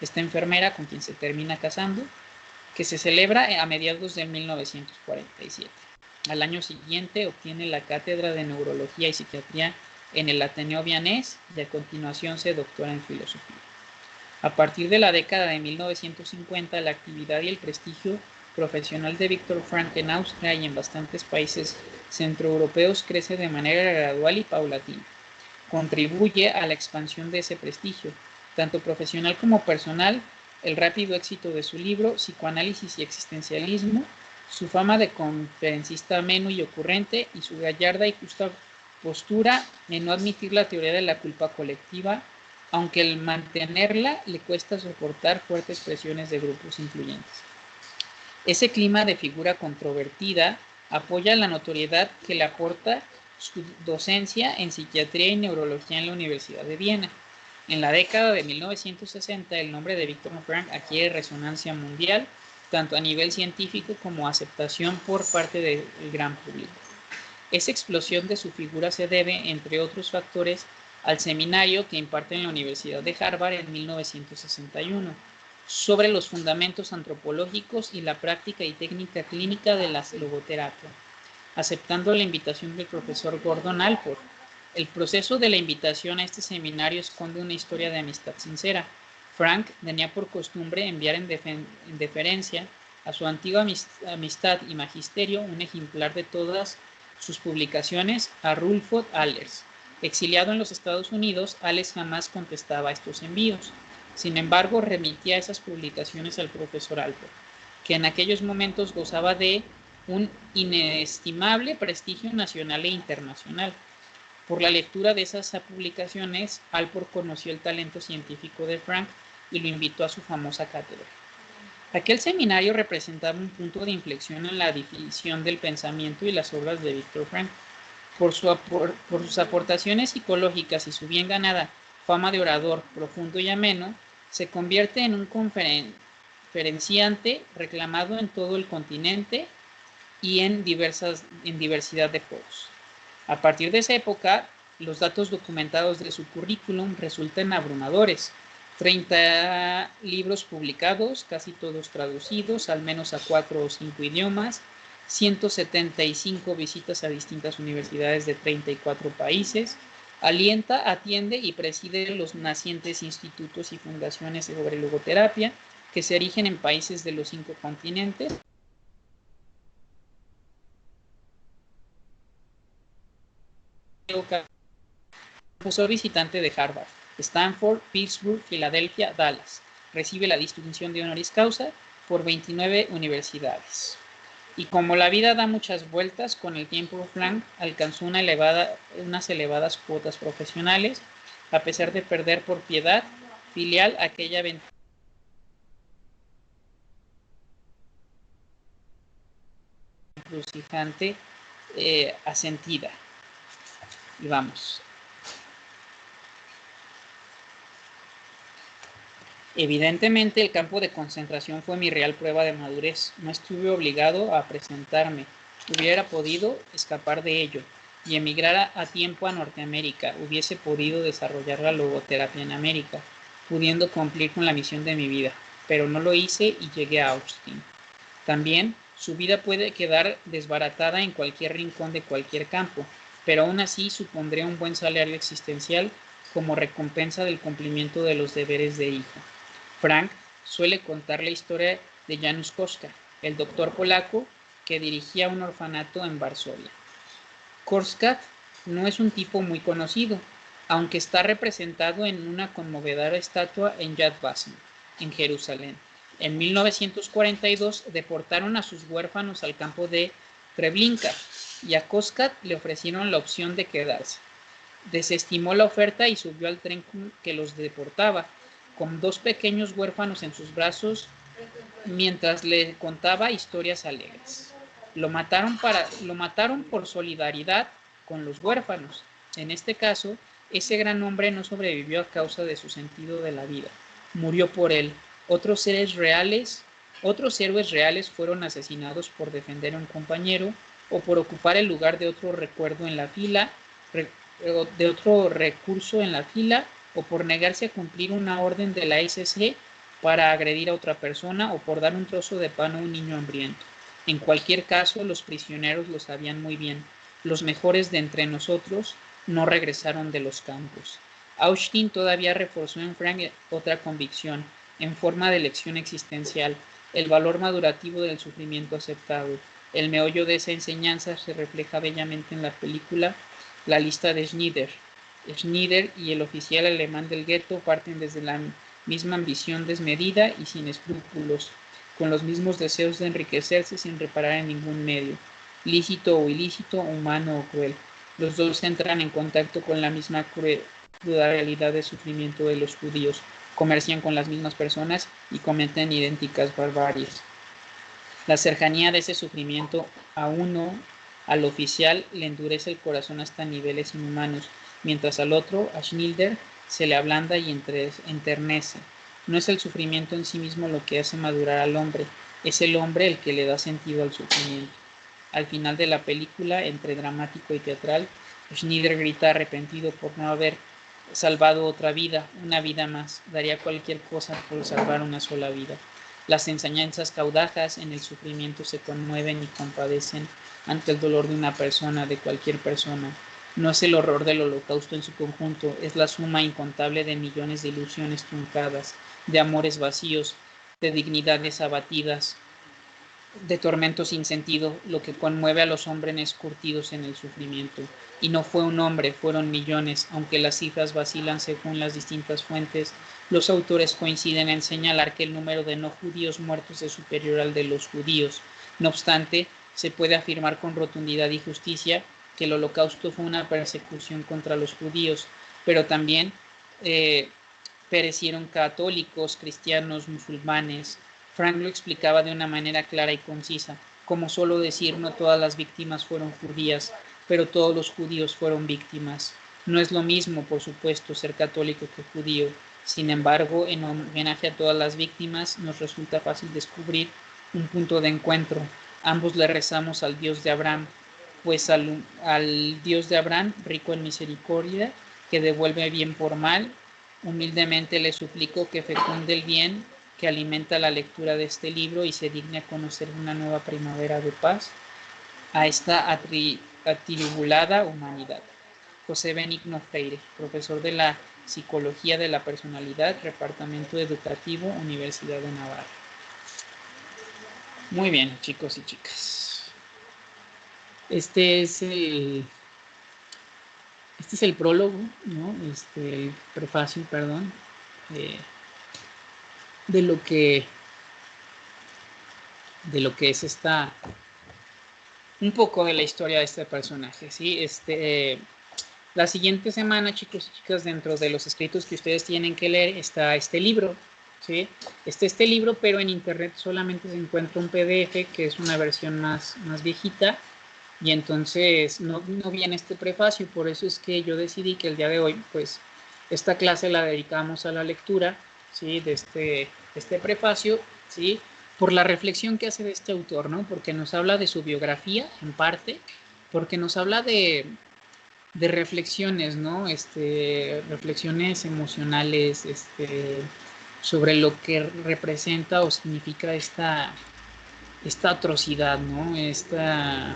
esta enfermera con quien se termina casando, que se celebra a mediados de 1947. Al año siguiente obtiene la cátedra de Neurología y Psiquiatría en el Ateneo Vienés y a continuación se doctora en Filosofía. A partir de la década de 1950, la actividad y el prestigio profesional de Víctor Frank en Austria y en bastantes países centroeuropeos crece de manera gradual y paulatina. Contribuye a la expansión de ese prestigio, tanto profesional como personal, el rápido éxito de su libro Psicoanálisis y Existencialismo, su fama de conferencista ameno y ocurrente y su gallarda y justa postura en no admitir la teoría de la culpa colectiva, aunque el mantenerla le cuesta soportar fuertes presiones de grupos influyentes. Ese clima de figura controvertida apoya la notoriedad que le aporta su docencia en psiquiatría y neurología en la Universidad de Viena. En la década de 1960, el nombre de Víctor Frank adquiere resonancia mundial, tanto a nivel científico como aceptación por parte del gran público. Esa explosión de su figura se debe, entre otros factores, al seminario que imparte en la Universidad de Harvard en 1961 sobre los fundamentos antropológicos y la práctica y técnica clínica de la logoterapia, aceptando la invitación del profesor Gordon Allport. El proceso de la invitación a este seminario esconde una historia de amistad sincera. Frank tenía por costumbre enviar en deferencia a su antigua amistad y magisterio un ejemplar de todas sus publicaciones a Rulfo Allers. Exiliado en los Estados Unidos, Allers jamás contestaba a estos envíos. Sin embargo, remitía esas publicaciones al profesor Allport, que en aquellos momentos gozaba de un inestimable prestigio nacional e internacional. Por la lectura de esas publicaciones, Allport conoció el talento científico de Frank y lo invitó a su famosa cátedra. Aquel seminario representaba un punto de inflexión en la definición del pensamiento y las obras de Víctor Frank. Por sus aportaciones psicológicas y su bien ganada fama de orador profundo y ameno, se convierte en un conferenciante reclamado en todo el continente y en diversidad de foros. A partir de esa época, los datos documentados de su currículum resultan abrumadores. 30 libros publicados, casi todos traducidos, al menos a 4 o 5 idiomas, 175 visitas a distintas universidades de 34 países, alienta, atiende y preside los nacientes institutos y fundaciones sobre logoterapia que se erigen en países de los 5 continentes. Profesor visitante de Harvard, Stanford, Pittsburgh, Filadelfia, Dallas. Recibe la distinción de honoris causa por 29 universidades. Y como la vida da muchas vueltas, con el tiempo Frank alcanzó unas elevadas cuotas profesionales, a pesar de perder por piedad filial aquella encrucijante asentida. Y vamos. Evidentemente el campo de concentración fue mi real prueba de madurez. No estuve obligado a presentarme. Hubiera podido escapar de ello y emigrar a tiempo a Norteamérica. Hubiese podido desarrollar la logoterapia en América, pudiendo cumplir con la misión de mi vida. Pero no lo hice y llegué a Austin. También Su vida puede quedar desbaratada en cualquier rincón de cualquier campo, pero aún así supondría un buen salario existencial como recompensa del cumplimiento de los deberes de hijo. Frank suele contar la historia de Janusz Korczak, el doctor polaco que dirigía un orfanato en Varsovia. Korczak no es un tipo muy conocido, aunque está representado en una conmovedora estatua en Yad Vashem, en Jerusalén. En 1942 deportaron a sus huérfanos al campo de Treblinka y a Korczak le ofrecieron la opción de quedarse. Desestimó la oferta y subió al tren que los deportaba, con 2 pequeños huérfanos en sus brazos, mientras le contaba historias alegres. Lo mataron por solidaridad con los huérfanos. En este caso, ese gran hombre no sobrevivió a causa de su sentido de la vida. Murió por él. Otros héroes reales fueron asesinados por defender a un compañero o por ocupar el lugar de otro recuerdo en la fila, de otro recurso en la fila, o por negarse a cumplir una orden de la SS para agredir a otra persona o por dar un trozo de pan a un niño hambriento. En cualquier caso, los prisioneros lo sabían muy bien. Los mejores de entre nosotros no regresaron de los campos. Austin todavía reforzó en Frank otra convicción, en forma de lección existencial, el valor madurativo del sufrimiento aceptado. El meollo de esa enseñanza se refleja bellamente en la película La lista de Schneider. Schneider y el oficial alemán del gueto parten desde la misma ambición desmedida y sin escrúpulos, con los mismos deseos de enriquecerse sin reparar en ningún medio, lícito o ilícito, humano o cruel. Los dos entran en contacto con la misma cruda realidad de sufrimiento de los judíos, comercian con las mismas personas y cometen idénticas barbaries. La cercanía de ese sufrimiento al oficial, le endurece el corazón hasta niveles inhumanos, mientras al otro, a Schneider, se le ablanda y enternece. No es el sufrimiento en sí mismo lo que hace madurar al hombre, es el hombre el que le da sentido al sufrimiento. Al final de la película, entre dramático y teatral, Schneider grita arrepentido por no haber salvado otra vida, una vida más. Daría cualquier cosa por salvar una sola vida. Las enseñanzas caudajas en el sufrimiento se conmueven y compadecen ante el dolor de una persona, de cualquier persona. No es el horror del holocausto en su conjunto, es la suma incontable de millones de ilusiones truncadas, de amores vacíos, de dignidades abatidas, de tormentos sin sentido, lo que conmueve a los hombres curtidos en el sufrimiento. Y no fue un hombre, fueron millones, aunque las cifras vacilan según las distintas fuentes. Los autores coinciden en señalar que el número de no judíos muertos es superior al de los judíos. No obstante, se puede afirmar con rotundidad y justicia que el holocausto fue una persecución contra los judíos, pero también perecieron católicos, cristianos, musulmanes. Frank lo explicaba de una manera clara y concisa, como solo decir no todas las víctimas fueron judías, pero todos los judíos fueron víctimas. No es lo mismo, por supuesto, ser católico que judío. Sin embargo, en homenaje a todas las víctimas, nos resulta fácil descubrir un punto de encuentro. Ambos le rezamos al Dios de Abraham, pues al Dios de Abraham, rico en misericordia, que devuelve bien por mal. Humildemente le suplico que fecunde el bien que alimenta la lectura de este libro y se digne a conocer una nueva primavera de paz a esta atribulada humanidad. José Benigno Freire, profesor de la Psicología de la Personalidad, Departamento Educativo, Universidad de Navarra. Muy bien, chicos y chicas. Este es el prólogo, ¿no? El prefacio, perdón, de lo que es un poco de la historia de este personaje, ¿sí? La siguiente semana, chicos y chicas, dentro de los escritos que ustedes tienen que leer está este libro, ¿sí? Este libro, pero en internet solamente se encuentra un PDF, que es una versión más viejita, y entonces no viene este prefacio. Por eso es que yo decidí que el día de hoy, pues, esta clase la dedicamos a la lectura, ¿sí? De este prefacio, ¿sí? Por la reflexión que hace de este autor, ¿no? Porque nos habla de su biografía, en parte, porque nos habla de reflexiones, ¿no? Reflexiones emocionales, sobre lo que representa o significa esta esta atrocidad, ¿no? Esta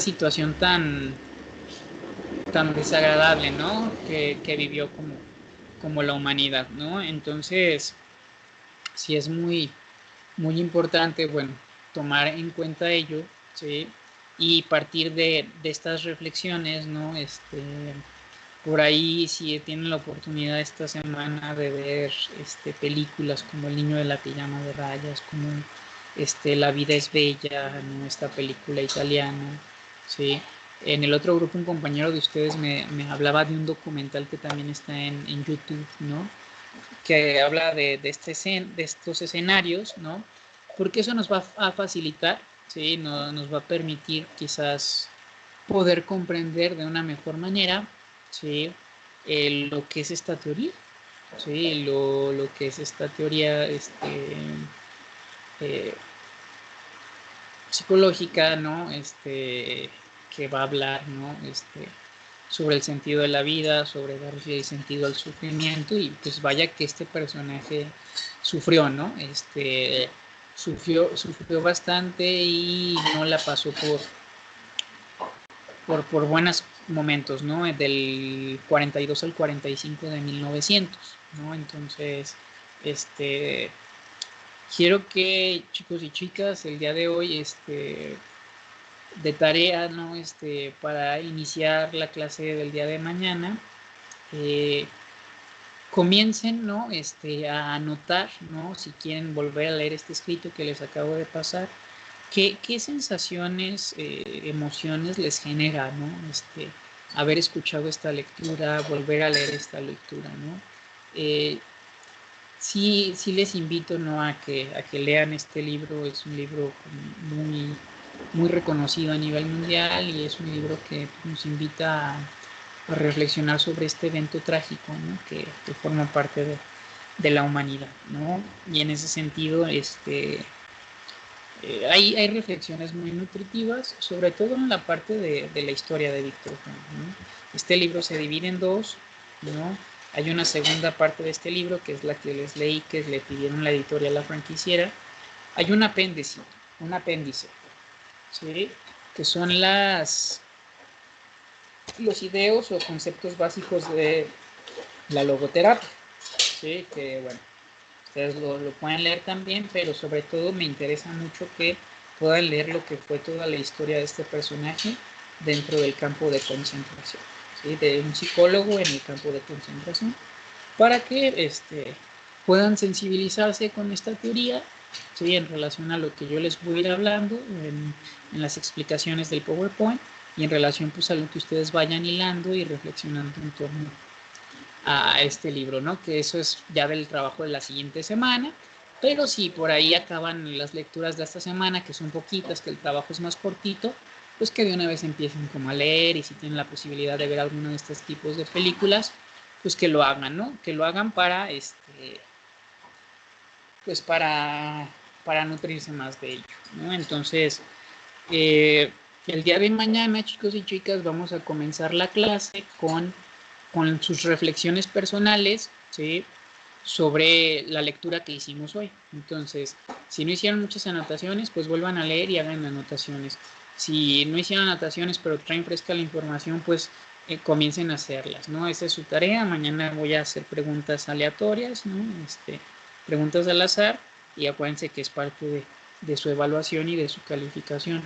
situación tan desagradable, ¿no? Que vivió como la humanidad, ¿no? Entonces, sí es muy importante, bueno, tomar en cuenta ello, ¿sí? Y partir de estas reflexiones, ¿no? Por ahí, si tienen la oportunidad esta semana de ver películas como El niño de la pijama de rayas, como La vida es bella, ¿no? Esta película italiana, ¿sí? En el otro grupo un compañero de ustedes me hablaba de un documental que también está en YouTube, ¿no? Que habla de estos escenarios, ¿no? Porque eso nos va a facilitar, ¿sí? Nos va a permitir quizás poder comprender de una mejor manera, ¿sí? Lo que es esta teoría, ¿sí? Lo que es esta teoría eh, psicológica, ¿no? Que va a hablar, ¿no? Sobre el sentido de la vida, sobre darle sentido al sufrimiento y pues vaya que este personaje sufrió, ¿no? Sufrió bastante y no la pasó por buenos momentos, ¿no? Del 42 al 45 de 1900, ¿no? Entonces, este, quiero que chicos y chicas el día de hoy, de tarea, ¿no? Para iniciar la clase del día de mañana, eh, comiencen, ¿no? A anotar, ¿no? Si quieren volver a leer este escrito que les acabo de pasar, qué sensaciones, emociones les genera, ¿no? Haber escuchado esta lectura, volver a leer esta lectura, ¿no? Sí les invito, ¿no? a que lean este libro. Es un libro muy reconocido a nivel mundial y es un libro que nos invita a reflexionar sobre este evento trágico, ¿no? que forma parte de la humanidad, ¿no? Y en ese sentido, hay reflexiones muy nutritivas, sobre todo en la parte de la historia de Víctor Frank, ¿no? Este libro se divide en dos, ¿no? Hay una segunda parte de este libro, que es la que les leí, que le pidieron la editorial la franquiciera. Hay un apéndice, ¿sí? Que son los ideos o conceptos básicos de la logoterapia, ¿sí? Que bueno, ustedes lo pueden leer también, pero sobre todo me interesa mucho que puedan leer lo que fue toda la historia de este personaje dentro del campo de concentración, ¿sí? De un psicólogo en el campo de concentración, para que puedan sensibilizarse con esta teoría, ¿sí? En relación a lo que yo les voy a ir hablando en las explicaciones del PowerPoint y en relación pues a lo que ustedes vayan hilando y reflexionando en torno a este libro, ¿no? Que eso es ya del trabajo de la siguiente semana, pero si por ahí acaban las lecturas de esta semana, que son poquitas, que el trabajo es más cortito, pues que de una vez empiecen como a leer y si tienen la posibilidad de ver alguno de estos tipos de películas, pues que lo hagan, ¿no? Que lo hagan pues para nutrirse más de ello, ¿no? Entonces, el día de mañana, chicos y chicas, vamos a comenzar la clase con sus reflexiones personales, ¿sí? Sobre la lectura que hicimos hoy. Entonces, si no hicieron muchas anotaciones, pues vuelvan a leer y hagan anotaciones. Si no hicieron anotaciones, pero traen fresca la información, pues comiencen a hacerlas, ¿no? Esa es su tarea. Mañana voy a hacer preguntas aleatorias, ¿no? Preguntas al azar y acuérdense que es parte de su evaluación y de su calificación.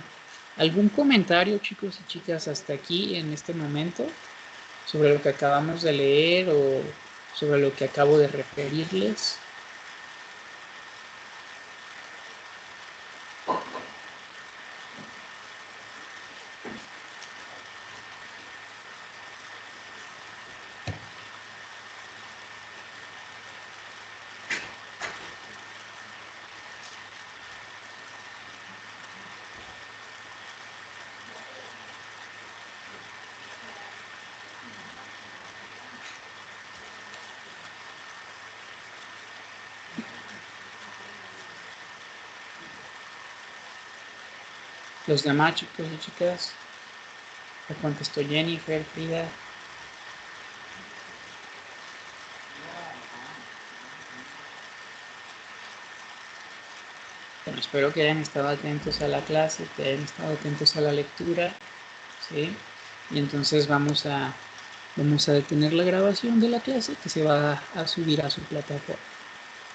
¿Algún comentario, chicos y chicas, hasta aquí en este momento sobre lo que acabamos de leer o sobre lo que acabo de referirles? Los demás, chicos y chicas, me contestó Jennifer, Frida. Bueno, espero que hayan estado atentos a la clase, que hayan estado atentos a la lectura, ¿sí? Y entonces vamos a detener la grabación de la clase que se va a subir a su plataforma.